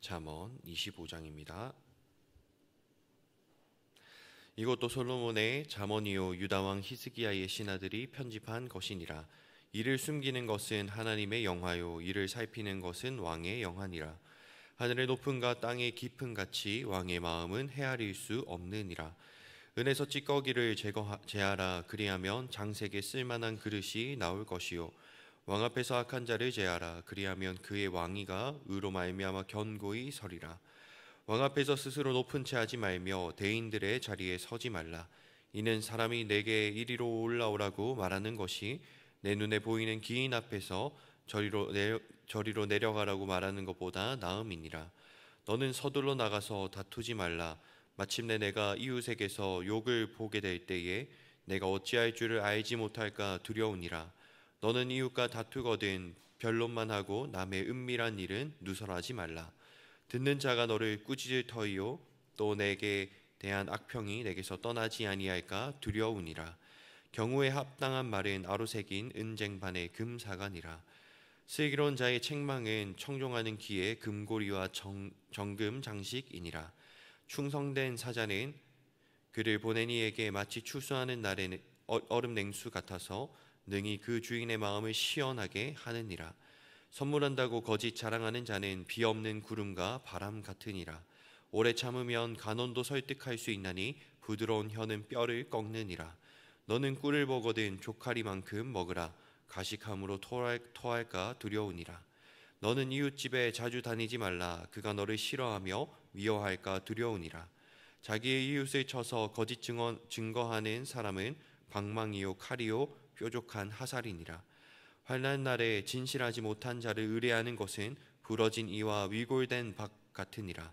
잠언 25장입니다. 이것도 솔로몬의 잠언이요 유다 왕 히스기야의 신하들이 편집한 것이니라. 이를 숨기는 것은 하나님의 영화요 이를 살피는 것은 왕의 영화니라. 하늘의 높음과 땅의 깊음 같이 왕의 마음은 헤아릴 수 없느니라. 은에서 찌꺼기를 제하라. 그리하면 장색에 쓸만한 그릇이 나올 것이요 왕 앞에서 악한 자를 제하라. 그리하면 그의 왕위가 의로 말미암아 견고히 서리라. 왕 앞에서 스스로 높은 채 하지 말며 대인들의 자리에 서지 말라. 이는 사람이 내게 이리로 올라오라고 말하는 것이 내 눈에 보이는 기인 앞에서 저리로 내려가라고 말하는 것보다 나음이니라. 너는 서둘러 나가서 다투지 말라. 마침내 내가 이웃에게서 욕을 보게 될 때에 내가 어찌할 줄을 알지 못할까 두려우니라. 너는 이웃과 다투거든 변론만 하고 남의 은밀한 일은 누설하지 말라. 듣는 자가 너를 꾸짖을 터이요 또 내게 대한 악평이 내게서 떠나지 아니할까 두려우니라. 경우에 합당한 말은 아로새긴 은쟁반의 금사관이라. 슬기로운 자의 책망은 청종하는 귀에 금고리와 정금 장식이니라. 충성된 사자는 그를 보낸 이에게 마치 추수하는 날에는 얼음 냉수 같아서 능히 그 주인의 마음을 시원하게 하느니라. 선물한다고 거짓 자랑하는 자는 비 없는 구름과 바람 같으니라. 오래 참으면 간원도 설득할 수 있나니 부드러운 혀는 뼈를 꺾느니라. 너는 꿀을 먹거든 조카리만큼 먹으라. 가식함으로 토할까 두려우니라. 너는 이웃집에 자주 다니지 말라. 그가 너를 싫어하며 미워할까 두려우니라. 자기의 이웃을 쳐서 거짓 증거하는 사람은 방망이요 칼이요 뾰족한 하살이니라. 환난 날에 진실하지 못한 자를 의뢰하는 것은 부러진 이와 위골된 박 같으니라.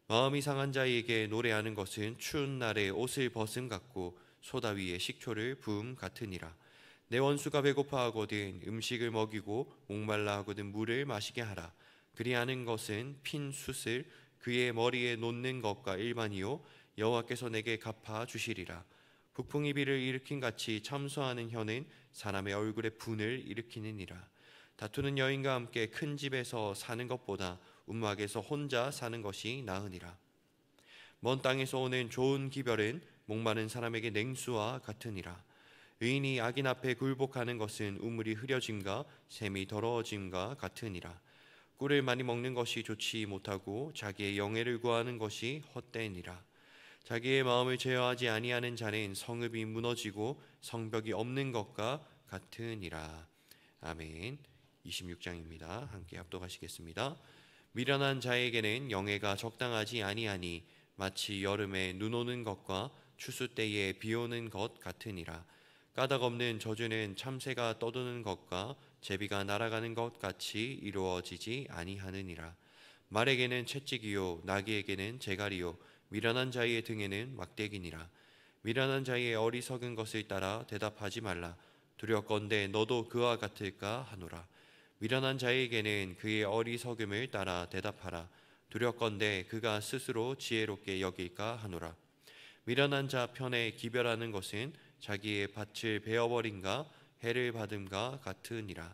마음이 상한 자에게 노래하는 것은 추운 날에 옷을 벗음 같고 소다 위에 식초를 부음 같으니라. 내 원수가 배고파하거든 음식을 먹이고 목말라 하거든 물을 마시게 하라. 그리하는 것은 핀 숯을 그의 머리에 놓는 것과 일반이요 여호와께서 내게 갚아 주시리라. 북풍이 비를 일으킨 같이 참소하는 혀는 사람의 얼굴에 분을 일으키느니라. 다투는 여인과 함께 큰 집에서 사는 것보다 움막에서 혼자 사는 것이 나으니라. 먼 땅에서 오는 좋은 기별은 목마른 사람에게 냉수와 같으니라. 의인이 악인 앞에 굴복하는 것은 우물이 흐려짐과 샘이 더러워짐과 같으니라. 꿀을 많이 먹는 것이 좋지 못하고 자기의 영예를 구하는 것이 헛되니라. 자기의 마음을 제어하지 아니하는 자는 성읍이 무너지고 성벽이 없는 것과 같으니라. 아멘. 26장입니다. 함께 합독하시겠습니다. 미련한 자에게는 영예가 적당하지 아니하니 마치 여름에 눈 오는 것과 추수 때에 비 오는 것 같으니라. 까닭 없는 저주는 참새가 떠도는 것과 제비가 날아가는 것 같이 이루어지지 아니하느니라. 말에게는 채찍이요 나귀에게는 재갈이요 미련한 자의 등에는 막대기니라. 미련한 자의 어리석은 것을 따라 대답하지 말라. 두렵건대 너도 그와 같을까 하노라. 미련한 자에게는 그의 어리석음을 따라 대답하라. 두렵건대 그가 스스로 지혜롭게 여길까 하노라. 미련한 자 편에 기별하는 것은 자기의 밭을 베어버린가 해를 받음과 같으니라.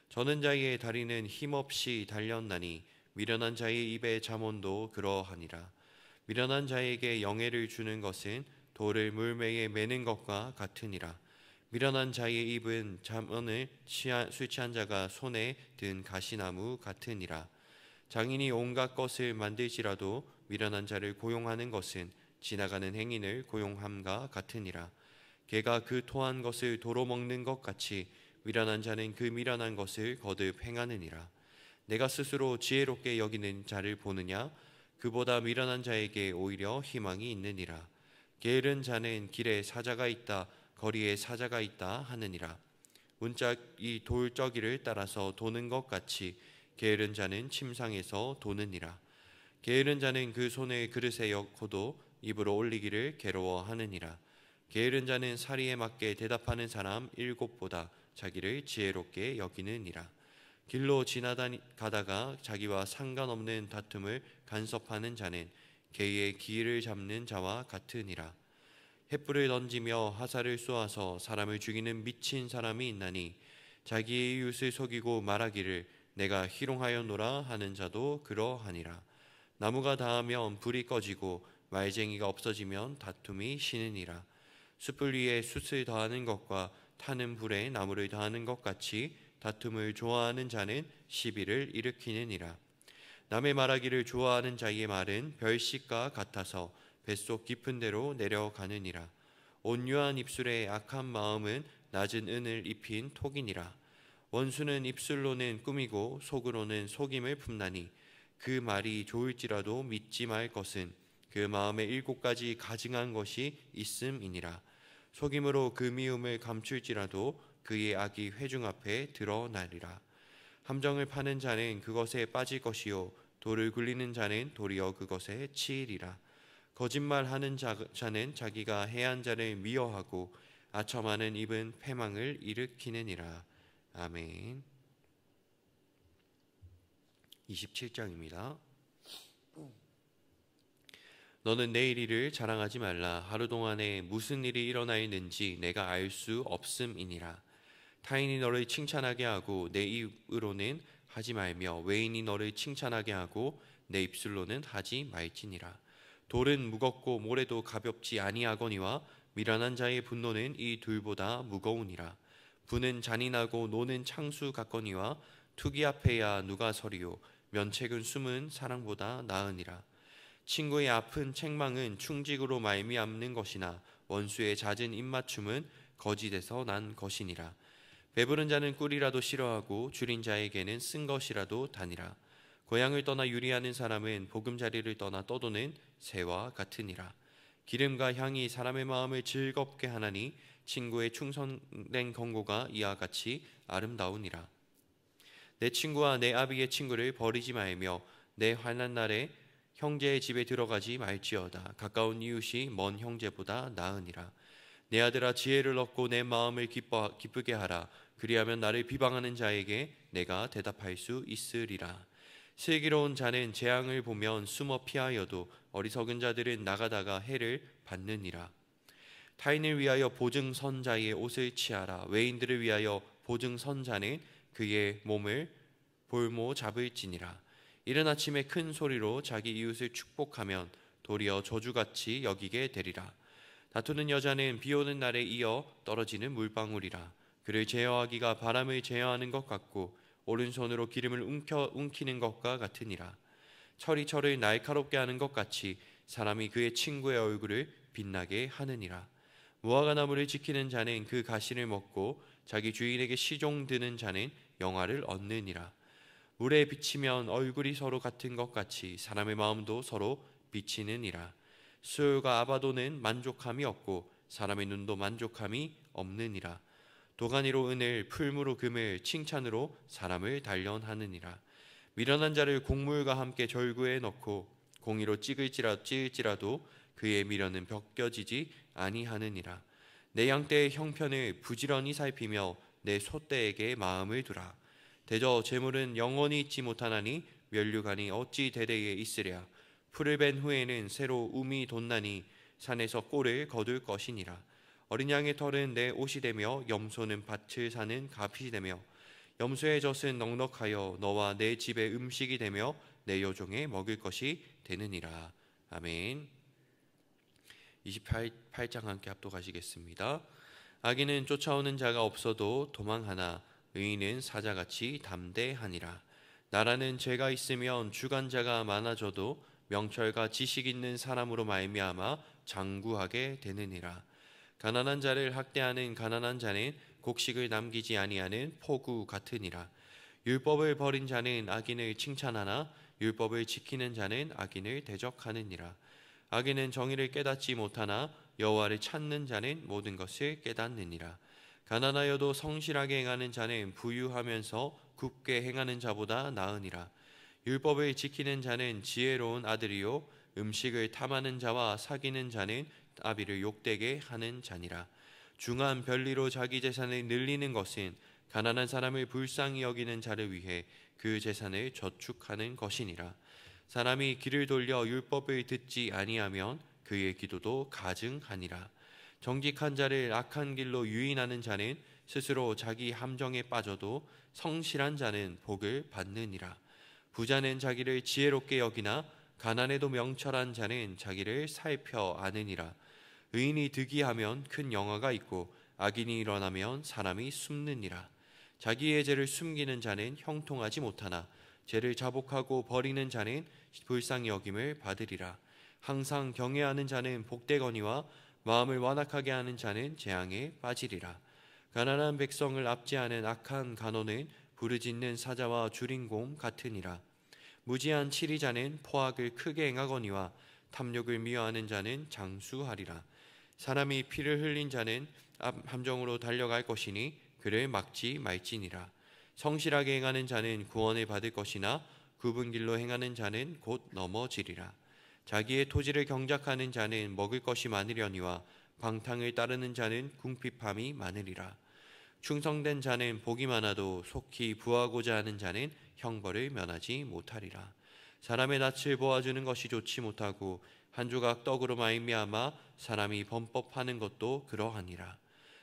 저는 자의 다리는 힘없이 달렸나니 미련한 자의 입의 잠언도 그러하니라. 미련한 자에게 영예를 주는 것은 돌을 물매에 매는 것과 같으니라. 미련한 자의 입은 잠언을 술 취한 자가 손에 든 가시나무 같으니라. 장인이 온갖 것을 만들지라도 미련한 자를 고용하는 것은 지나가는 행인을 고용함과 같으니라. 개가 그 토한 것을 도로 먹는 것 같이 미련한 자는 그 미련한 것을 거듭 행하느니라. 내가 스스로 지혜롭게 여기는 자를 보느냐? 그보다 미련한 자에게 오히려 희망이 있느니라. 게으른 자는 길에 사자가 있다 거리에 사자가 있다 하느니라. 문짝이 돌저기를 따라서 도는 것 같이 게으른 자는 침상에서 도느니라. 게으른 자는 그 손을 그릇에 엮고도 입으로 올리기를 괴로워하느니라. 게으른 자는 사리에 맞게 대답하는 사람 7보다 자기를 지혜롭게 여기느니라. 길로 지나가다가 자기와 상관없는 다툼을 간섭하는 자는 개의 기를 잡는 자와 같으니라. 횃불을 던지며 화살을 쏘아서 사람을 죽이는 미친 사람이 있나니 자기의 이웃을 속이고 말하기를 내가 희롱하였노라 하는 자도 그러하니라. 나무가 닿으면 불이 꺼지고 말쟁이가 없어지면 다툼이 쉬느니라. 숯불 위에 숯을 더하는 것과 타는 불에 나무를 더하는 것 같이 다툼을 좋아하는 자는 시비를 일으키느니라. 남의 말하기를 좋아하는 자의 말은 별식과 같아서 뱃속 깊은 데로 내려가느니라. 온유한 입술에 악한 마음은 낮은 은을 입힌 톡이니라. 원수는 입술로는 꾸미고 속으로는 속임을 품나니 그 말이 좋을지라도 믿지 말 것은 그 마음에 7가지 가증한 것이 있음이니라. 속임으로 그 미움을 감출지라도 그의 악이 회중 앞에 드러나리라. 함정을 파는 자는 그것에 빠질 것이요 돌을 굴리는 자는 도리어 그것에 치이리라. 거짓말하는 자는 자기가 해한 자를 미워하고 아첨하는 입은 패망을 일으키느니라. 아멘. 27장입니다. 너는 내일 일을 자랑하지 말라. 하루 동안에 무슨 일이 일어나 있는지 내가 알 수 없음이니라. 타인이 너를 칭찬하게 하고 내 입으로는 하지 말며 외인이 너를 칭찬하게 하고 내 입술로는 하지 말지니라. 돌은 무겁고 모래도 가볍지 아니하거니와 미련한 자의 분노는 이 둘보다 무거우니라. 부는 잔인하고 노는 창수 같거니와 투기 앞에야 누가 서리요 면책은 숨은 사랑보다 나으니라. 친구의 아픈 책망은 충직으로 말미암는 것이나 원수의 잦은 입맞춤은 거짓에서 난 것이니라. 배부른 자는 꿀이라도 싫어하고 줄인 자에게는 쓴 것이라도 다니라. 고향을 떠나 유리하는 사람은 보금자리를 떠나 떠도는 새와 같으니라. 기름과 향이 사람의 마음을 즐겁게 하나니 친구의 충성된 경고가 이와 같이 아름다우니라. 내 친구와 내 아비의 친구를 버리지 말며 내 환난 날에 형제의 집에 들어가지 말지어다. 가까운 이웃이 먼 형제보다 나으니라. 내 아들아 지혜를 얻고 내 마음을 기쁘게 하라. 그리하면 나를 비방하는 자에게 내가 대답할 수 있으리라. 슬기로운 자는 재앙을 보면 숨어 피하여도 어리석은 자들은 나가다가 해를 받느니라. 타인을 위하여 보증선자의 옷을 취하라. 외인들을 위하여 보증선자는 그의 몸을 볼모 잡을지니라. 이른 아침에 큰 소리로 자기 이웃을 축복하면 도리어 저주같이 여기게 되리라. 다투는 여자는 비 오는 날에 이어 떨어지는 물방울이라. 그를 제어하기가 바람을 제어하는 것 같고 오른손으로 기름을 움키는 것과 같으니라. 철이 철을 날카롭게 하는 것 같이 사람이 그의 친구의 얼굴을 빛나게 하느니라. 무화과 나무를 지키는 자는 그 가시를 먹고 자기 주인에게 시종 드는 자는 영화를 얻느니라. 물에 비치면 얼굴이 서로 같은 것 같이 사람의 마음도 서로 비치느니라. 수월과 아바도는 만족함이 없고 사람의 눈도 만족함이 없느니라. 도가니로 은을 풀무로 금을 칭찬으로 사람을 단련하느니라. 미련한 자를 곡물과 함께 절구에 넣고 공의로 찌을지라도 그의 미련은 벗겨지지 아니하느니라. 내 양떼의 형편을 부지런히 살피며 내 소떼에게 마음을 두라. 대저 재물은 영원히 있지 못하나니 면류관이 어찌 대대에 있으랴. 풀을 벤 후에는 새로 움이 돋나니 산에서 꼴을 거둘 것이니라. 어린 양의 털은 내 옷이 되며 염소는 밭을 사는 값이 되며 염소의 젖은 넉넉하여 너와 내 집의 음식이 되며 내 여종의 먹을 것이 되느니라. 아멘. 28장 함께 합독하시겠습니다. 악인은 쫓아오는 자가 없어도 도망하나 의인은 사자같이 담대하니라. 나라는 죄가 있으면 주관자가 많아져도 명철과 지식 있는 사람으로 말미암아 장구하게 되느니라. 가난한 자를 학대하는 가난한 자는 곡식을 남기지 아니하는 포구 같으니라. 율법을 버린 자는 악인을 칭찬하나 율법을 지키는 자는 악인을 대적하느니라. 악인은 정의를 깨닫지 못하나 여호와를 찾는 자는 모든 것을 깨닫느니라. 가난하여도 성실하게 행하는 자는 부유하면서 굽게 행하는 자보다 나으니라. 율법을 지키는 자는 지혜로운 아들이요 음식을 탐하는 자와 사귀는 자는 아비를 욕되게 하는 자니라. 중한 별리로 자기 재산을 늘리는 것은 가난한 사람을 불쌍히 여기는 자를 위해 그 재산을 저축하는 것이니라. 사람이 귀를 돌려 율법을 듣지 아니하면 그의 기도도 가증하니라. 정직한 자를 악한 길로 유인하는 자는 스스로 자기 함정에 빠져도 성실한 자는 복을 받느니라. 부자는 자기를 지혜롭게 여기나 가난해도 명철한 자는 자기를 살펴 아느니라. 의인이 득이하면 큰 영화가 있고 악인이 일어나면 사람이 숨느니라. 자기의 죄를 숨기는 자는 형통하지 못하나 죄를 자복하고 버리는 자는 불쌍히 여김을 받으리라. 항상 경외하는 자는 복되거니와 마음을 완악하게 하는 자는 재앙에 빠지리라. 가난한 백성을 압제하는 악한 간원은 부르짖는 사자와 주린곰 같으니라. 무지한 치리자는 포악을 크게 행하거니와 탐욕을 미워하는 자는 장수하리라. 사람이 피를 흘린 자는 함정으로 달려갈 것이니 그를 막지 말지니라. 성실하게 행하는 자는 구원을 받을 것이나 굽은 길로 행하는 자는 곧 넘어지리라. 자기의 토지를 경작하는 자는 먹을 것이 많으려니와 방탕을 따르는 자는 궁핍함이 많으리라. 충성된 자는 복이 많아도 속히 부하고자 하는 자는 형벌을 면하지 못하리라. 사람의 낯을 보아주는 것이 좋지 못하고 한 조각 떡으로 말미암아 사람이 범법하는 것도 그러하니라.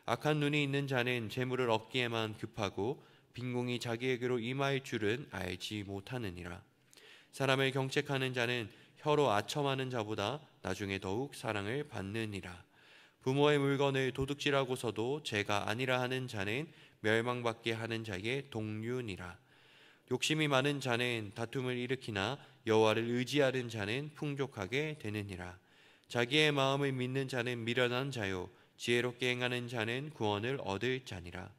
악한 눈이 있는 자는 재물을 얻기에만 급하고 빈궁이 자기에게로 임할 줄은 알지 못하느니라. 사람을 경책하는 자는 혀로 아첨하는 자보다 나중에 더욱 사랑을 받느니라. 부모의 물건을 도둑질하고서도 죄가 아니라 하는 자는 멸망받게 하는 자의 동류니라. 욕심이 많은 자는 다툼을 일으키나 여호와를 의지하는 자는 풍족하게 되느니라. 자기의 마음을 믿는 자는 미련한 자요 지혜롭게 행하는 자는 구원을 얻을 자니라.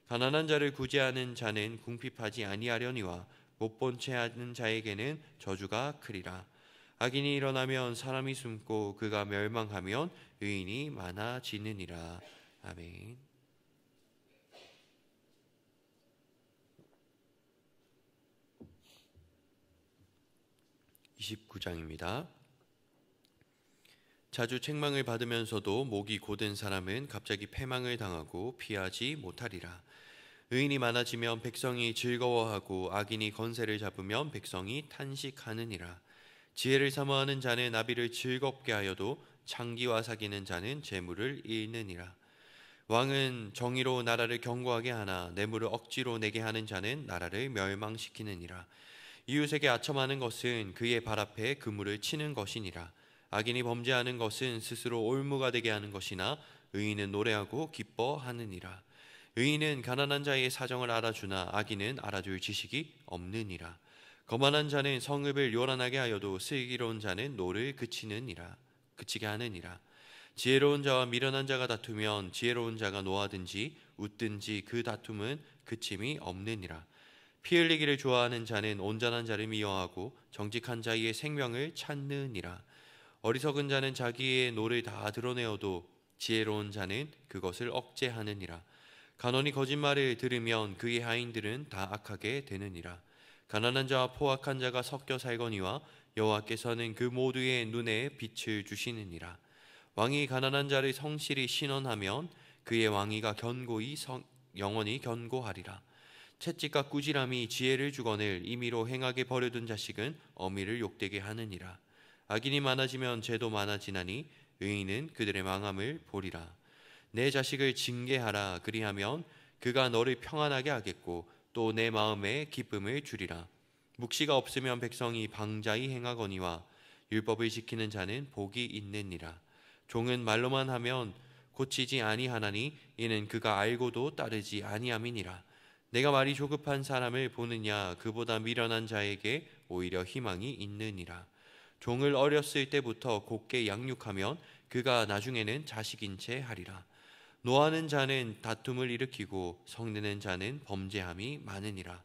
가난한 자를 구제하는 자는 궁핍하지 아니하려니와 못본 채 하는 자에게는 저주가 크리라. 악인이 일어나면 사람이 숨고 그가 멸망하면 의인이 많아지느니라. 아멘. 29장입니다. 자주 책망을 받으면서도 목이 곧은 사람은 갑자기 패망을 당하고 피하지 못하리라. 의인이 많아지면 백성이 즐거워하고 악인이 건세를 잡으면 백성이 탄식하느니라. 지혜를 사모하는 자는 나비를 즐겁게 하여도 창기와 사귀는 자는 재물을 잃느니라. 왕은 정의로 나라를 견고하게 하나 뇌물을 억지로 내게 하는 자는 나라를 멸망시키느니라. 이웃에게 아첨하는 것은 그의 발 앞에 그물을 치는 것이니라. 악인이 범죄하는 것은 스스로 올무가 되게 하는 것이나 의인은 노래하고 기뻐하느니라. 의인은 가난한 자의 사정을 알아주나 악인은 알아줄 지식이 없느니라. 거만한 자는 성읍을 요란하게 하여도 슬기로운 자는 노를 그치게 하느니라. 지혜로운 자와 미련한 자가 다투면 지혜로운 자가 노하든지 웃든지 그 다툼은 그침이 없느니라. 피 흘리기를 좋아하는 자는 온전한 자를 미워하고 정직한 자의 생명을 찾느니라. 어리석은 자는 자기의 노를 다 드러내어도 지혜로운 자는 그것을 억제하느니라. 간원이 거짓말을 들으면 그의 하인들은 다 악하게 되느니라. 가난한 자와 포악한 자가 섞여 살거니와 여호와께서는 그 모두의 눈에 빛을 주시느니라. 왕이 가난한 자를 성실히 신원하면 그의 왕위가 영원히 견고하리라. 채찍과 꾸지람이 지혜를 주거늘 임의로 행하게 버려둔 자식은 어미를 욕되게 하느니라. 악인이 많아지면 죄도 많아지나니 의인은 그들의 망함을 보리라. 내 자식을 징계하라. 그리하면 그가 너를 평안하게 하겠고 또 내 마음에 기쁨을 주리라. 묵시가 없으면 백성이 방자히 행하거니와 율법을 지키는 자는 복이 있느니라. 종은 말로만 하면 고치지 아니하나니 이는 그가 알고도 따르지 아니함이니라. 내가 말이 조급한 사람을 보느냐 그보다 미련한 자에게 오히려 희망이 있느니라. 종을 어렸을 때부터 곱게 양육하면 그가 나중에는 자식인 채 하리라. 노하는 자는 다툼을 일으키고 성내는 자는 범죄함이 많으니라.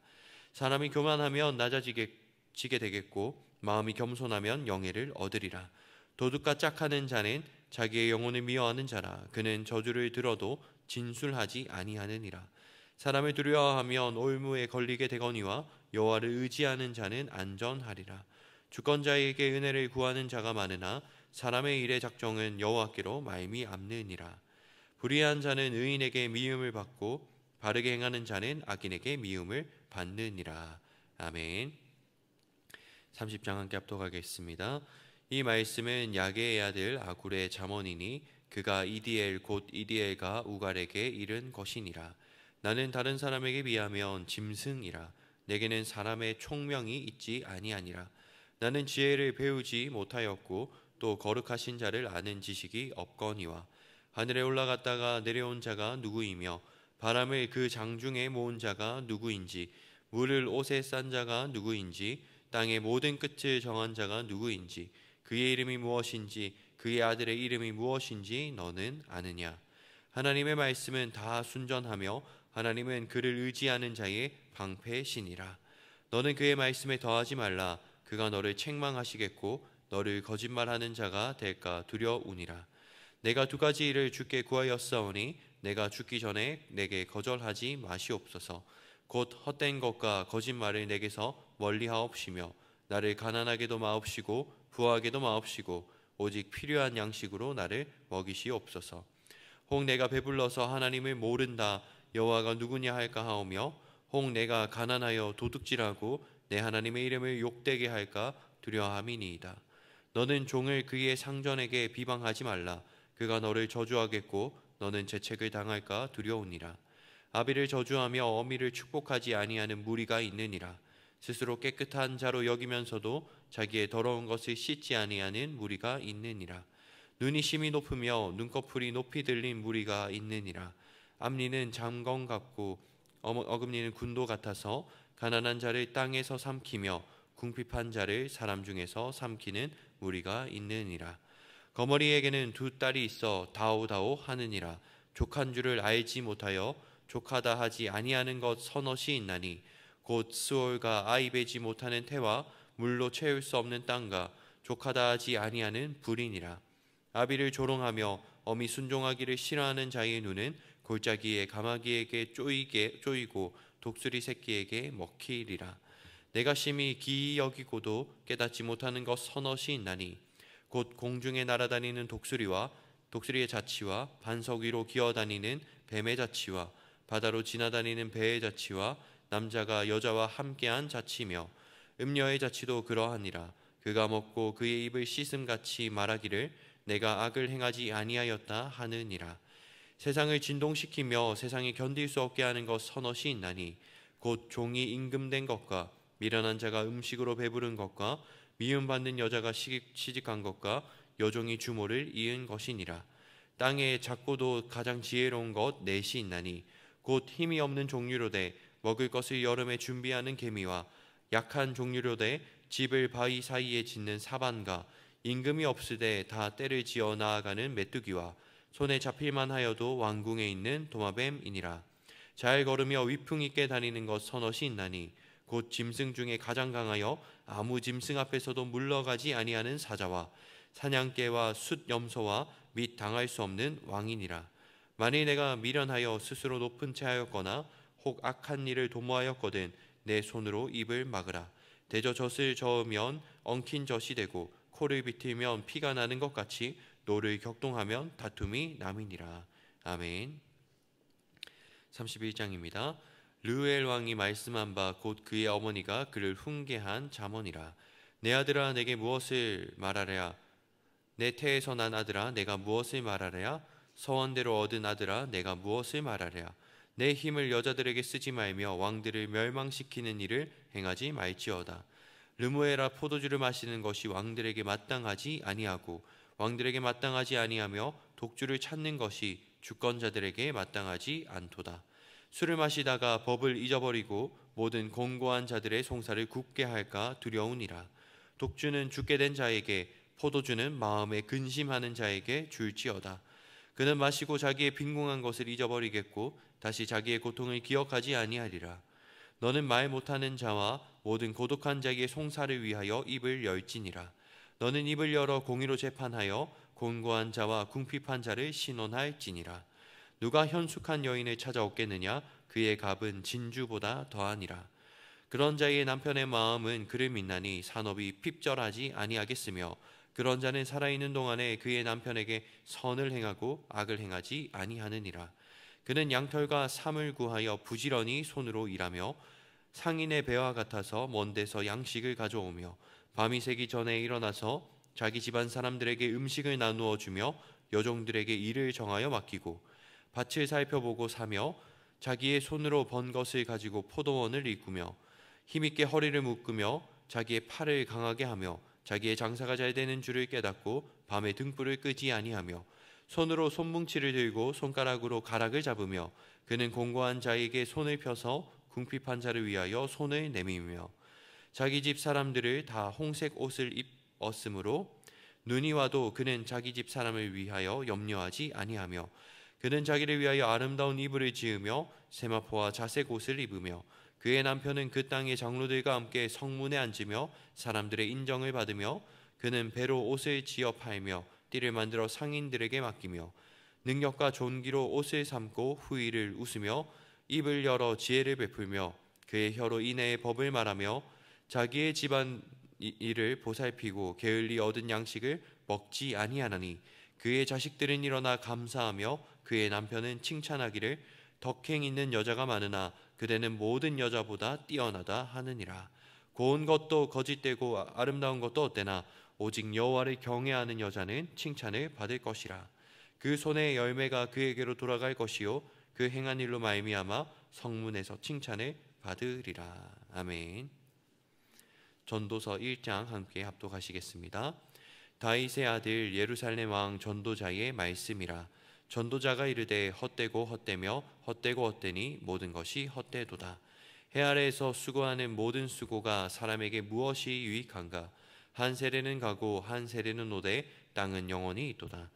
사람이 교만하면 낮아지게 되겠고 마음이 겸손하면 영예를 얻으리라. 도둑과 짝하는 자는 자기의 영혼을 미워하는 자라. 그는 저주를 들어도 진술하지 아니하느니라. 사람을 두려워하면 올무에 걸리게 되거니와 여호와를 의지하는 자는 안전하리라. 주권자에게 은혜를 구하는 자가 많으나 사람의 일의 작정은 여호와께로 말미암느니라. 불의한 자는 의인에게 미움을 받고 바르게 행하는 자는 악인에게 미움을 받느니라. 아멘. 30장 함께 합독하겠습니다. 이 말씀은 야게의 아들 아굴의 잠언이니 그가 이디엘 곧 이디엘과 우갈에게 이른 것이니라. 나는 다른 사람에게 비하면 짐승이라. 내게는 사람의 총명이 있지 아니하니라. 나는 지혜를 배우지 못하였고 또 거룩하신 자를 아는 지식이 없거니와. 하늘에 올라갔다가 내려온 자가 누구이며 바람을 그 장중에 모은 자가 누구인지, 물을 옷에 싼 자가 누구인지, 땅의 모든 끝을 정한 자가 누구인지, 그의 이름이 무엇인지, 그의 아들의 이름이 무엇인지 너는 아느냐? 하나님의 말씀은 다 순전하며 하나님은 그를 의지하는 자의 방패시니라. 너는 그의 말씀에 더하지 말라. 그가 너를 책망하시겠고 너를 거짓말하는 자가 될까 두려우니라. 내가 두 가지 일을 주께 구하였사오니 내가 죽기 전에 내게 거절하지 마시옵소서. 곧 헛된 것과 거짓말을 내게서 멀리하옵시며 나를 가난하게도 마옵시고 부하게도 마옵시고 오직 필요한 양식으로 나를 먹이시옵소서. 혹 내가 배불러서 하나님을 모른다 여호와가 누구냐 할까 하오며 혹 내가 가난하여 도둑질하고 내 하나님의 이름을 욕되게 할까 두려함이니이다. 너는 종을 그의 상전에게 비방하지 말라. 그가 너를 저주하겠고 너는 재책을 당할까 두려우니라. 아비를 저주하며 어미를 축복하지 아니하는 무리가 있느니라. 스스로 깨끗한 자로 여기면서도 자기의 더러운 것을 씻지 아니하는 무리가 있느니라. 눈이 심히 높으며 눈꺼풀이 높이 들린 무리가 있느니라. 앞니는 잠검 같고 어금니는 군도 같아서 가난한 자를 땅에서 삼키며 궁핍한 자를 사람 중에서 삼키는 무리가 있느니라. 거머리에게는 두 딸이 있어 다오다오 하느니라. 족한 줄을 알지 못하여 족하다 하지 아니하는 것 서넛이 있나니 곧 스올과 아이 베지 못하는 태와 물로 채울 수 없는 땅과 족하다 하지 아니하는 불이니라. 아비를 조롱하며 어미 순종하기를 싫어하는 자의 눈은 골짜기에 가마귀에게 쪼이고 독수리 새끼에게 먹히리라. 내가 심히 기이 여기고도 깨닫지 못하는 것 서넛이 있나니 곧 공중에 날아다니는 독수리의 자치와 반석 위로 기어다니는 뱀의 자치와 바다로 지나다니는 배의 자치와 남자가 여자와 함께한 자치며 음녀의 자치도 그러하니라. 그가 먹고 그의 입을 씻음같이 말하기를 내가 악을 행하지 아니하였다 하느니라. 세상을 진동시키며 세상이 견딜 수 없게 하는 것 서넛이 있나니 곧 종이 임금된 것과 미련한 자가 음식으로 배부른 것과 미움받는 여자가 시집간 것과 여종이 주모를 이은 것이니라. 땅에 작고도 가장 지혜로운 것 넷이 있나니 곧 힘이 없는 종류로되 먹을 것을 여름에 준비하는 개미와 약한 종류로되 집을 바위 사이에 짓는 사반과 임금이 없으되 다 때를 지어 나아가는 메뚜기와 손에 잡힐만 하여도 왕궁에 있는 도마뱀이니라. 잘 걸으며 위풍 있게 다니는 것 서넛이 있나니 곧 짐승 중에 가장 강하여 아무 짐승 앞에서도 물러가지 아니하는 사자와 사냥개와 숫 염소와 및 당할 수 없는 왕이니라. 만일 내가 미련하여 스스로 높은 채 하였거나 혹 악한 일을 도모하였거든 내 손으로 입을 막으라. 대저 젖을 저으면 엉킨 젖이 되고 코를 비틀면 피가 나는 것 같이 노를 격동하면 다툼이 남이니라. 아멘. 31장입니다. 르우엘 왕이 말씀한 바 곧 그의 어머니가 그를 훈계한 잠언이라. 내 아들아 내게 무엇을 말하랴. 내 태에서 난 아들아 내가 무엇을 말하랴. 서원대로 얻은 아들아 내가 무엇을 말하랴. 내 힘을 여자들에게 쓰지 말며 왕들을 멸망시키는 일을 행하지 말지어다. 르무엘아 포도주를 마시는 것이 왕들에게 마땅하지 아니하고 왕들에게 마땅하지 아니하며 독주를 찾는 것이 주권자들에게 마땅하지 않도다. 술을 마시다가 법을 잊어버리고 모든 공고한 자들의 송사를 굽게 할까 두려우니라. 독주는 죽게 된 자에게 포도주는 마음에 근심하는 자에게 줄지어다. 그는 마시고 자기의 빈궁한 것을 잊어버리겠고 다시 자기의 고통을 기억하지 아니하리라. 너는 말 못하는 자와 모든 고독한 자에게 송사를 위하여 입을 열지니라. 너는 입을 열어 공의로 재판하여 곤고한 자와 궁핍한 자를 신원할지니라. 누가 현숙한 여인을 찾아오겠느냐. 그의 값은 진주보다 더하니라. 그런 자의 남편의 마음은 그를 믿나니 산업이 핍절하지 아니하겠으며 그런 자는 살아있는 동안에 그의 남편에게 선을 행하고 악을 행하지 아니하느니라. 그는 양털과 삼을 구하여 부지런히 손으로 일하며 상인의 배와 같아서 먼 데서 양식을 가져오며 밤이 새기 전에 일어나서 자기 집안 사람들에게 음식을 나누어 주며 여종들에게 일을 정하여 맡기고 밭을 살펴보고 사며 자기의 손으로 번 것을 가지고 포도원을 일구며 힘있게 허리를 묶으며 자기의 팔을 강하게 하며 자기의 장사가 잘 되는 줄을 깨닫고 밤에 등불을 끄지 아니하며 손으로 손뭉치를 들고 손가락으로 가락을 잡으며 그는 공고한 자에게 손을 펴서 궁핍한 자를 위하여 손을 내밀며 자기 집 사람들을 다 홍색 옷을 입었으므로 눈이 와도 그는 자기 집 사람을 위하여 염려하지 아니하며 그는 자기를 위하여 아름다운 이불을 지으며 세마포와 자색 옷을 입으며 그의 남편은 그 땅의 장로들과 함께 성문에 앉으며 사람들의 인정을 받으며 그는 배로 옷을 지어 팔며 띠를 만들어 상인들에게 맡기며 능력과 존귀로 옷을 삼고 후의를 웃으며 입을 열어 지혜를 베풀며 그의 혀로 인애의 법을 말하며 자기의 집안 일을 보살피고 게을리 얻은 양식을 먹지 아니하나니 그의 자식들은 일어나 감사하며 그의 남편은 칭찬하기를 덕행 있는 여자가 많으나 그대는 모든 여자보다 뛰어나다 하느니라. 고운 것도 거짓되고 아름다운 것도 어때나 오직 여호와를 경외하는 여자는 칭찬을 받을 것이라. 그 손의 열매가 그에게로 돌아갈 것이요 그 행한 일로 말미암아 성문에서 칭찬을 받으리라. 아멘. 전도서 1장 함께 합독하시겠습니다. 다윗의 아들 예루살렘 왕 전도자의 말씀이라. 전도자가 이르되 헛되고 헛되며 헛되고 헛되니 모든 것이 헛되도다. 해 아래에서 수고하는 모든 수고가 사람에게 무엇이 유익한가? 한 세대는 가고 한 세대는 오되 땅은 영원히 있도다.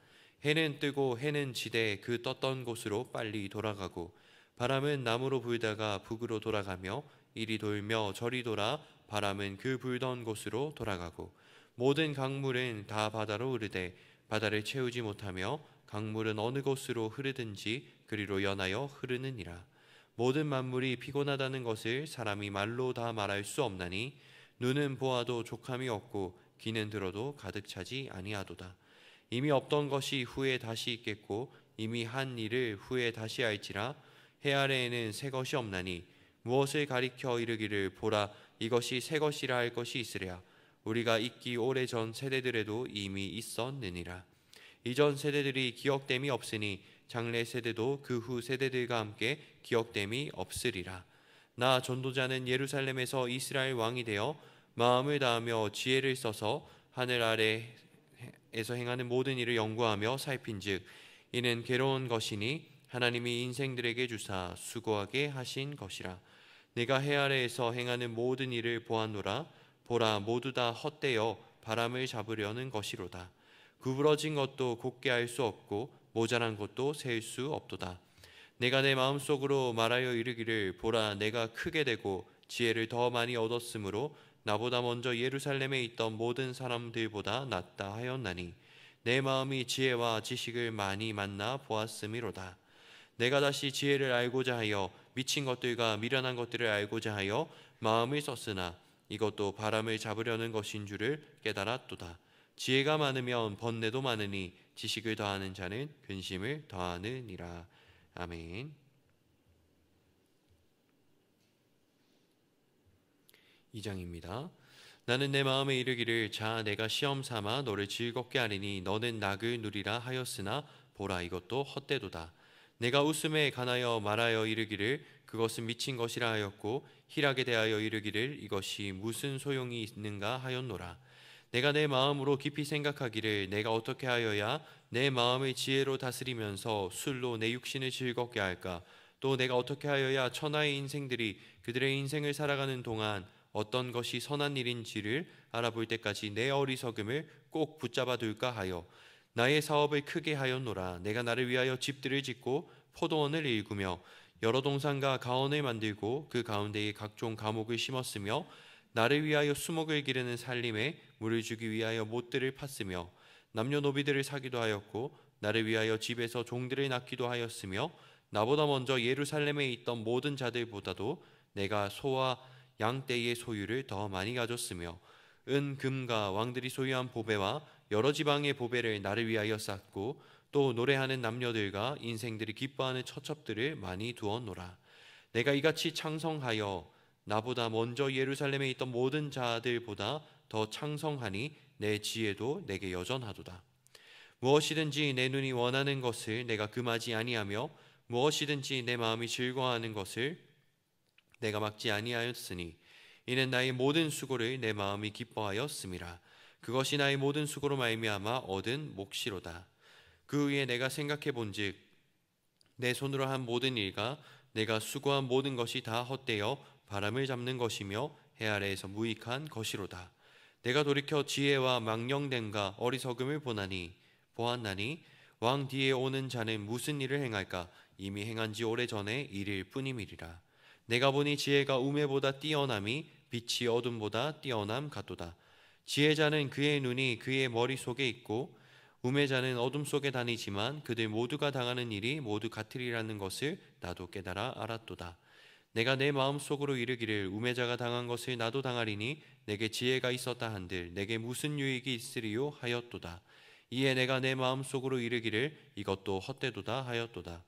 해는 뜨고 해는 지되 그 떴던 곳으로 빨리 돌아가고 바람은 남으로 불다가 북으로 돌아가며 이리 돌며 저리 돌아 바람은 그 불던 곳으로 돌아가고 모든 강물은 다 바다로 흐르되 바다를 채우지 못하며 강물은 어느 곳으로 흐르든지 그리로 연하여 흐르느니라. 모든 만물이 피곤하다는 것을 사람이 말로 다 말할 수 없나니 눈은 보아도 족함이 없고 귀는 들어도 가득 차지 아니하도다. 이미 없던 것이 후에 다시 있겠고 이미 한 일을 후에 다시 할지라. 해 아래에는 새 것이 없나니 무엇을 가리켜 이르기를 보라 이것이 새 것이라 할 것이 있으랴. 우리가 있기 오래전 세대들에도 이미 있었느니라. 이전 세대들이 기억됨이 없으니 장래 세대도 그 후 세대들과 함께 기억됨이 없으리라. 나 전도자는 예루살렘에서 이스라엘 왕이 되어 마음을 다하며 지혜를 써서 하늘 아래에서 행하는 모든 일을 연구하며 살핀즉 이는 괴로운 것이니 하나님이 인생들에게 주사 수고하게 하신 것이라. 내가 해 아래에서 행하는 모든 일을 보았노라. 보라 모두 다 헛되어 바람을 잡으려는 것이로다. 구부러진 것도 곧게 할 수 없고 모자란 것도 셀 수 없도다. 내가 내 마음속으로 말하여 이르기를 보라 내가 크게 되고 지혜를 더 많이 얻었으므로 나보다 먼저 예루살렘에 있던 모든 사람들보다 낫다 하였나니 내 마음이 지혜와 지식을 많이 만나 보았음이로다. 내가 다시 지혜를 알고자 하여 미친 것들과 미련한 것들을 알고자 하여 마음을 썼으나 이것도 바람을 잡으려는 것인 줄을 깨달았도다. 지혜가 많으면 번뇌도 많으니 지식을 더하는 자는 근심을 더하느니라. 아멘. 2장입니다. 나는 내 마음에 이르기를 자 내가 시험 삼아 너를 즐겁게 하리니 너는 낙을 누리라 하였으나 보라 이것도 헛되도다. 내가 웃음에 관하여 말하여 이르기를 그것은 미친 것이라 하였고 희락에 대하여 이르기를 이것이 무슨 소용이 있는가 하였노라. 내가 내 마음으로 깊이 생각하기를 내가 어떻게 하여야 내 마음을 지혜로 다스리면서 술로 내 육신을 즐겁게 할까? 또 내가 어떻게 하여야 천하의 인생들이 그들의 인생을 살아가는 동안 어떤 것이 선한 일인지를 알아볼 때까지 내 어리석음을 꼭 붙잡아 둘까 하여 나의 사업을 크게 하였노라. 내가 나를 위하여 집들을 짓고 포도원을 일구며 여러 동산과 가원을 만들고 그 가운데에 각종 과목을 심었으며 나를 위하여 수목을 기르는 살림에 물을 주기 위하여 못들을 팠으며 남녀노비들을 사기도 하였고 나를 위하여 집에서 종들을 낳기도 하였으며 나보다 먼저 예루살렘에 있던 모든 자들보다도 내가 소와 양떼의 소유를 더 많이 가졌으며 은 금과 왕들이 소유한 보배와 여러 지방의 보배를 나를 위하여 쌓고 또 노래하는 남녀들과 인생들이 기뻐하는 처첩들을 많이 두었노라. 내가 이같이 창성하여 나보다 먼저 예루살렘에 있던 모든 자들보다 더 창성하니 내 지혜도 내게 여전하도다. 무엇이든지 내 눈이 원하는 것을 내가 금하지 아니하며 무엇이든지 내 마음이 즐거워하는 것을 내가 막지 아니하였으니 이는 나의 모든 수고를 내 마음이 기뻐하였음이라. 그것이 나의 모든 수고로 말미암아 얻은 몫이로다. 그 후에 내가 생각해 본즉 내 손으로 한 모든 일과 내가 수고한 모든 것이 다 헛되어 바람을 잡는 것이며 해 아래에서 무익한 것이로다. 내가 돌이켜 지혜와 망령됨과 어리석음을 보았나니 왕 뒤에 오는 자는 무슨 일을 행할까? 이미 행한 지 오래전에 일일 뿐임이리라. 내가 보니 지혜가 우매보다 뛰어남이 빛이 어둠보다 뛰어남 같도다. 지혜자는 그의 눈이 그의 머릿속에 있고 우매자는 어둠 속에 다니지만 그들 모두가 당하는 일이 모두 같으리라는 것을 나도 깨달아 알았도다. 내가 내 마음속으로 이르기를 우매자가 당한 것을 나도 당하리니 내게 지혜가 있었다 한들 내게 무슨 유익이 있으리요 하였도다. 이에 내가 내 마음속으로 이르기를 이것도 헛되도다 하였도다.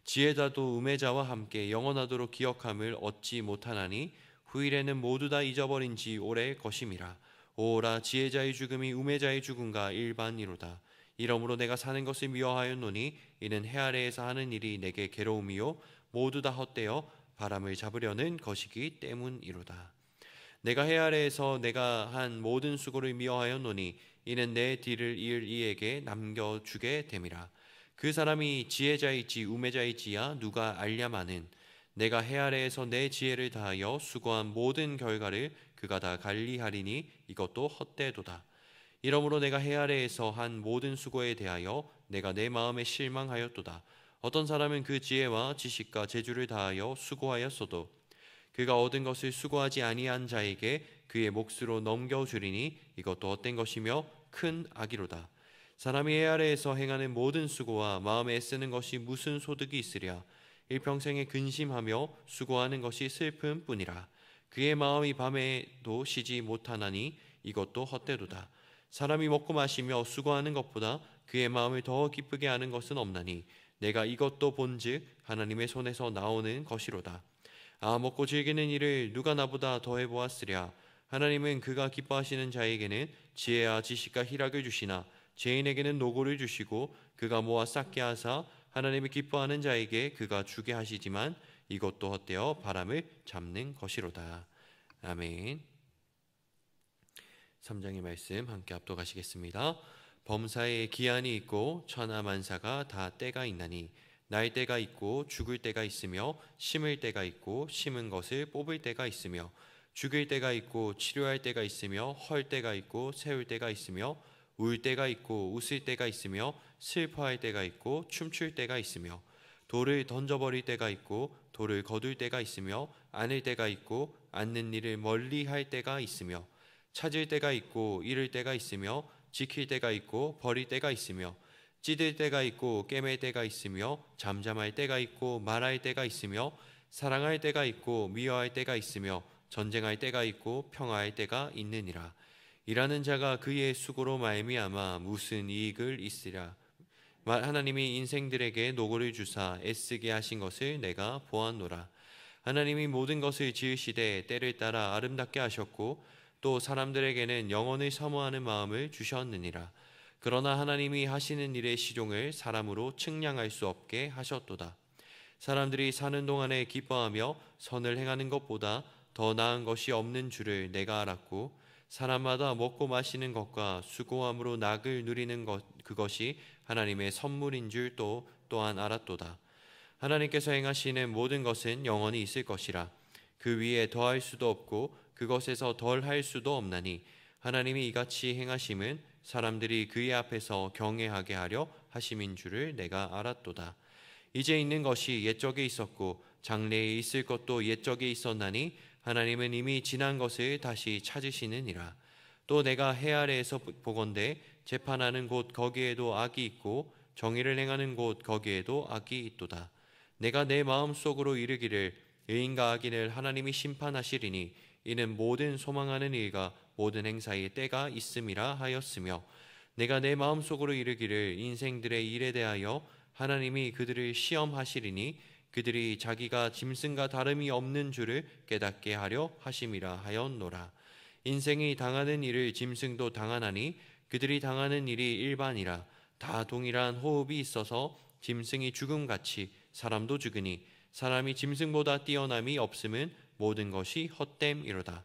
지혜자도 우매자와 함께 영원하도록 기억함을 얻지 못하나니 후일에는 모두 다 잊어버린 지 오래의 것임이라. 오라 지혜자의 죽음이 우매자의 죽음과 일반이로다. 이러므로 내가 사는 것을 미워하였노니 이는 해 아래에서 하는 일이 내게 괴로움이요 모두 다 헛되어 바람을 잡으려는 것이기 때문이로다. 내가 해 아래에서 내가 한 모든 수고를 미워하였노니 이는 내 뒤를 이을 이에게 남겨주게 됨이라. 그 사람이 지혜자일지 우매자일지야 누가 알랴마는 내가 해 아래에서 내 지혜를 다하여 수고한 모든 결과를 그가 다 관리하리니 이것도 헛되도다. 이러므로 내가 해 아래에서 한 모든 수고에 대하여 내가 내 마음에 실망하였도다. 어떤 사람은 그 지혜와 지식과 재주를 다하여 수고하였어도 그가 얻은 것을 수고하지 아니한 자에게 그의 몫으로 넘겨주리니 이것도 헛된 것이며 큰 악이로다. 사람이 해 아래에서 행하는 모든 수고와 마음에 애쓰는 것이 무슨 소득이 있으랴. 일평생에 근심하며 수고하는 것이 슬픔뿐이라. 그의 마음이 밤에도 쉬지 못하나니 이것도 헛되도다. 사람이 먹고 마시며 수고하는 것보다 그의 마음을 더 기쁘게 하는 것은 없나니 내가 이것도 본즉 하나님의 손에서 나오는 것이로다. 아 먹고 즐기는 일을 누가 나보다 더해 보았으랴. 하나님은 그가 기뻐하시는 자에게는 지혜와 지식과 희락을 주시나 죄인에게는 노고를 주시고 그가 모아 쌓게 하사 하나님이 기뻐하는 자에게 그가 주게 하시지만 이것도 헛되어 바람을 잡는 것이로다. 아멘. 3장의 말씀 함께 압독하시겠습니다. 범사에 기한이 있고 천하만사가 다 때가 있나니 날 때가 있고 죽을 때가 있으며 심을 때가 있고 심은 것을 뽑을 때가 있으며 죽일 때가 있고 치료할 때가 있으며 헐 때가 있고 세울 때가 있으며 울 때가 있고 웃을 때가 있으며 슬퍼할 때가 있고 춤출 때가 있으며 돌을 던져버릴 때가 있고 돌을 거둘 때가 있으며 안을 때가 있고 앉는 일을 멀리 할 때가 있으며 찾을 때가 있고 잃을 때가 있으며 지킬 때가 있고 버릴 때가 있으며 찌들 때가 있고 꿰맬 때가 있으며 잠잠할 때가 있고 말할 때가 있으며 사랑할 때가 있고 미워할 때가 있으며 전쟁할 때가 있고 평화할 때가 있느니라. 일하는 자가 그의 수고로 말미암아 무슨 이익을 있으랴. 하나님이 인생들에게 노고를 주사 애쓰게 하신 것을 내가 보았노라. 하나님이 모든 것을 지으시되 때를 따라 아름답게 하셨고 또 사람들에게는 영원을 사모하는 마음을 주셨느니라. 그러나 하나님이 하시는 일의 시종을 사람으로 측량할 수 없게 하셨도다. 사람들이 사는 동안에 기뻐하며 선을 행하는 것보다 더 나은 것이 없는 줄을 내가 알았고 사람마다 먹고 마시는 것과 수고함으로 낙을 누리는 것 그것이 하나님의 선물인 줄 또한 알았도다. 하나님께서 행하시는 모든 것은 영원히 있을 것이라. 그 위에 더할 수도 없고 그것에서 덜할 수도 없나니 하나님이 이같이 행하심은 사람들이 그의 앞에서 경외하게 하려 하심인 줄을 내가 알았도다. 이제 있는 것이 옛적에 있었고 장래에 있을 것도 옛적에 있었나니 하나님은 이미 지난 것을 다시 찾으시느니라. 또 내가 해 아래에서 보건대 재판하는 곳 거기에도 악이 있고 정의를 행하는 곳 거기에도 악이 있도다. 내가 내 마음속으로 이르기를 의인과 악인을 하나님이 심판하시리니 이는 모든 소망하는 일과 모든 행사에 때가 있음이라 하였으며 내가 내 마음속으로 이르기를 인생들의 일에 대하여 하나님이 그들을 시험하시리니 그들이 자기가 짐승과 다름이 없는 줄을 깨닫게 하려 하심이라 하였노라. 인생이 당하는 일을 짐승도 당하나니 그들이 당하는 일이 일반이라. 다 동일한 호흡이 있어서 짐승이 죽음같이 사람도 죽으니 사람이 짐승보다 뛰어남이 없음은 모든 것이 헛됨이로다.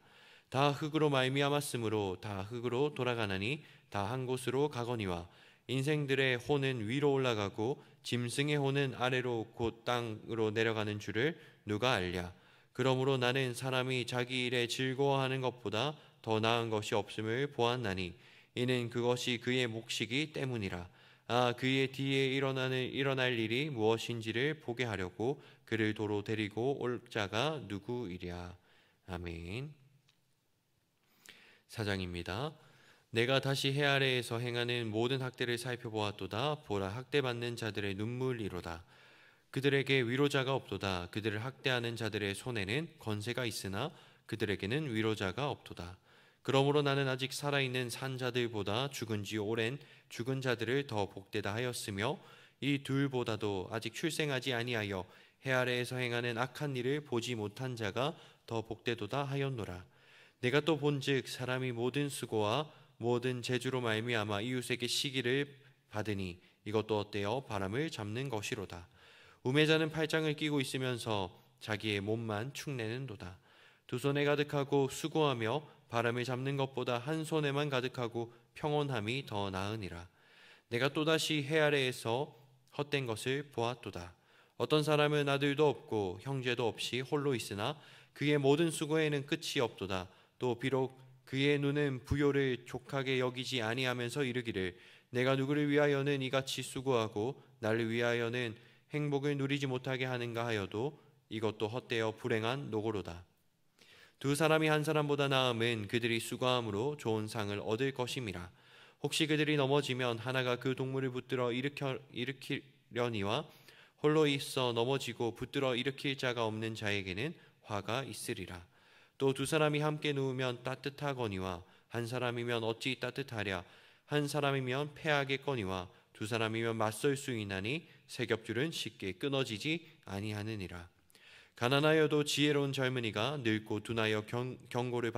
다 흙으로 말미암았으므로 다 흙으로 돌아가나니 다 한 곳으로 가거니와 인생들의 혼은 위로 올라가고 짐승의 혼은 아래로 곧 땅으로 내려가는 줄을 누가 알랴. 그러므로 나는 사람이 자기 일에 즐거워하는 것보다 더 나은 것이 없음을 보았나니 이는 그것이 그의 몫이기 때문이라. 그의 뒤에 일어날 일이 무엇인지를 보게 하려고 그를 도로 데리고 올 자가 누구이랴. 아멘. 사장입니다. 내가 다시 해 아래에서 행하는 모든 학대를 살펴보았도다. 보라, 학대받는 자들의 눈물이로다. 그들에게 위로자가 없도다. 그들을 학대하는 자들의 손에는 권세가 있으나 그들에게는 위로자가 없도다. 그러므로 나는 아직 살아있는 산 자들보다 죽은 지 오랜 죽은 자들을 더 복되다 하였으며 이 둘보다도 아직 출생하지 아니하여 해 아래에서 행하는 악한 일을 보지 못한 자가 더 복되도다 하였노라. 내가 또 본즉 사람이 모든 수고와 모든 재주로 말미암아 이웃에게 시기를 받으니 이것도 어때요? 바람을 잡는 것이로다. 우매자는 팔짱을 끼고 있으면서 자기의 몸만 축내는도다. 두 손에 가득하고 수고하며 바람을 잡는 것보다 한 손에만 가득하고 평온함이 더 나으니라. 내가 또다시 해 아래에서 헛된 것을 보았도다. 어떤 사람은 아들도 없고 형제도 없이 홀로 있으나 그의 모든 수고에는 끝이 없도다. 또 비록 그의 눈은 부요를 족하게 여기지 아니하면서 이르기를 내가 누구를 위하여는 이같이 수고하고 나를 위하여는 행복을 누리지 못하게 하는가 하여도 이것도 헛되어 불행한 노고로다. 두 사람이 한 사람보다 나음은 그들이 수고함으로 좋은 상을 얻을 것임이라. 혹시 그들이 넘어지면 하나가 그 동물을 붙들어 일으키려니와 홀로 있어 넘어지고 붙들어 일으킬 자가 없는 자에게는 화가 있으리라. 또 두 사람이 함께 누우면 따뜻하거니와 한 사람이면 어찌 따뜻하랴. 한 사람이면 패하겠거니와 두 사람이면 맞설 수 있나니 세 겹줄은 쉽게 끊어지지 아니하느니라. 가난하여도 지혜로운 젊은이가 늙고 둔하여 경고를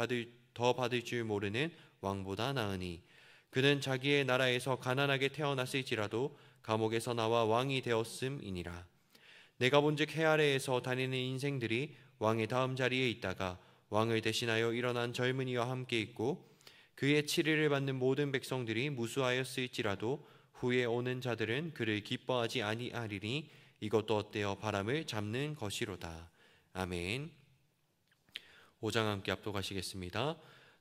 더 받을 줄 모르는 왕보다 나으니 그는 자기의 나라에서 가난하게 태어났을지라도 감옥에서 나와 왕이 되었음이니라. 내가 본즉 해 아래에서 다니는 인생들이 왕의 다음 자리에 있다가 왕을 대신하여 일어난 젊은이와 함께 있고 그의 치리를 받는 모든 백성들이 무수하였을지라도 후에 오는 자들은 그를 기뻐하지 아니하리니 이것도 어때요? 바람을 잡는 것이로다. 아멘. 5장 함께 압독하시겠습니다.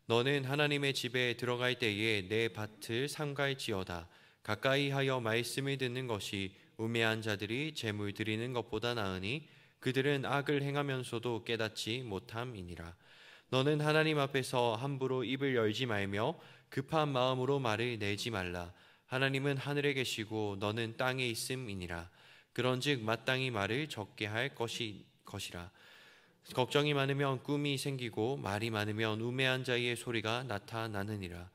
너는 하나님의 집에 들어갈 때에 내 밭을 삼갈지어다. 가까이 하여 말씀을 듣는 것이 우매한 자들이 재물 드리는 것보다 나으니 그들은 악을 행하면서도 깨닫지 못함이니라. 너는 하나님 앞에서 함부로 입을 열지 말며 급한 마음으로 말을 내지 말라. 하나님은 하늘에 계시고 너는 땅에 있음이니라. 그런즉 마땅히 말을 적게 할 것이라. 걱정이 많으면 꿈이 생기고 말이 많으면 우매한 자의 소리가 나타나느니라.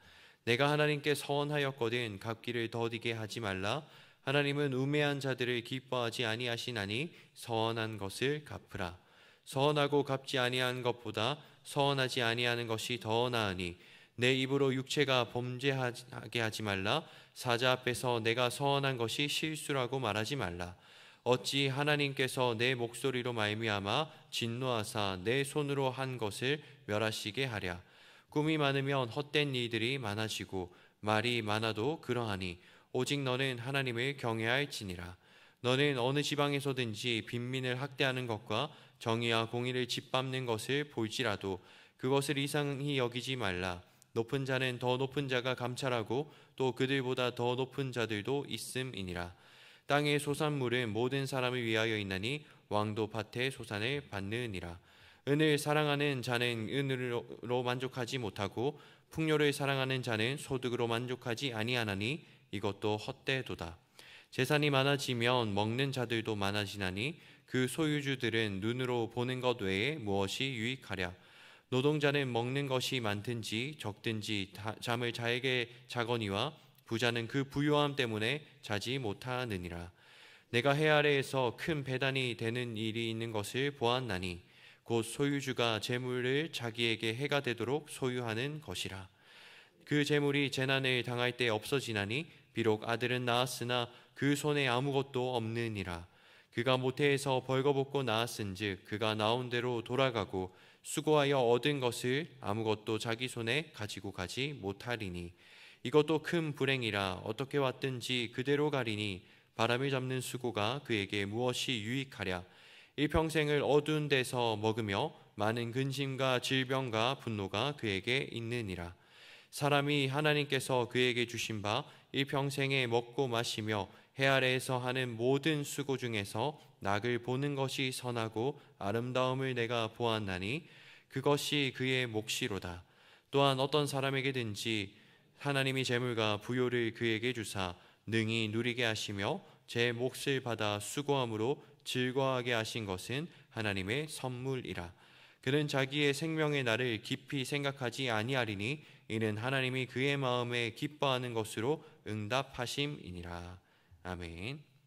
내가 하나님께 서원하였거든 갚기를 더디게 하지 말라. 하나님은 우매한 자들을 기뻐하지 아니하시나니 서원한 것을 갚으라. 서원하고 갚지 아니한 것보다 서원하지 아니하는 것이 더 나으니 내 입으로 육체가 범죄하게 하지 말라. 사자 앞에서 내가 서원한 것이 실수라고 말하지 말라. 어찌 하나님께서 내 목소리로 말미암아 진노하사 내 손으로 한 것을 멸하시게 하랴. 꿈이 많으면 헛된 일들이 많아지고 말이 많아도 그러하니 오직 너는 하나님을 경외할지니라. 너는 어느 지방에서든지 빈민을 학대하는 것과 정의와 공의를 짓밟는 것을 볼지라도 그것을 이상히 여기지 말라. 높은 자는 더 높은 자가 감찰하고 또 그들보다 더 높은 자들도 있음이니라. 땅의 소산물은 모든 사람을 위하여 있나니 왕도 밭의 소산을 받느니라. 은을 사랑하는 자는 은으로 만족하지 못하고 풍요를 사랑하는 자는 소득으로 만족하지 아니하나니 이것도 헛되도다. 재산이 많아지면 먹는 자들도 많아지나니 그 소유주들은 눈으로 보는 것 외에 무엇이 유익하랴. 노동자는 먹는 것이 많든지 적든지 잠을 잘게 자거니와 부자는 그 부유함 때문에 자지 못하느니라. 내가 해 아래에서 큰 배단이 되는 일이 있는 것을 보았나니 곧 소유주가 재물을 자기에게 해가 되도록 소유하는 것이라. 그 재물이 재난을 당할 때 없어지나니 비록 아들은 낳았으나 그 손에 아무것도 없느니라. 그가 모태에서 벌거벗고 나았은즉 그가 나온 대로 돌아가고 수고하여 얻은 것을 아무것도 자기 손에 가지고 가지 못하리니 이것도 큰 불행이라. 어떻게 왔든지 그대로 가리니 바람을 잡는 수고가 그에게 무엇이 유익하랴. 일평생을 어두운 데서 먹으며 많은 근심과 질병과 분노가 그에게 있느니라. 사람이 하나님께서 그에게 주신 바 일평생에 먹고 마시며 해 아래에서 하는 모든 수고 중에서 낙을 보는 것이 선하고 아름다움을 내가 보았나니 그것이 그의 몫이로다. 또한 어떤 사람에게든지 하나님이 재물과 부요를 그에게 주사 능히 누리게 하시며 제 몫을 받아 수고함으로 즐거워하게 하신 것은 하나님의 선물이라. 그는 자기의 생명의 날을 깊이 생각하지 아니하리니 이는 하나님이 그의 마음에 기뻐하는 것으로 응답하심이니라. 아멘.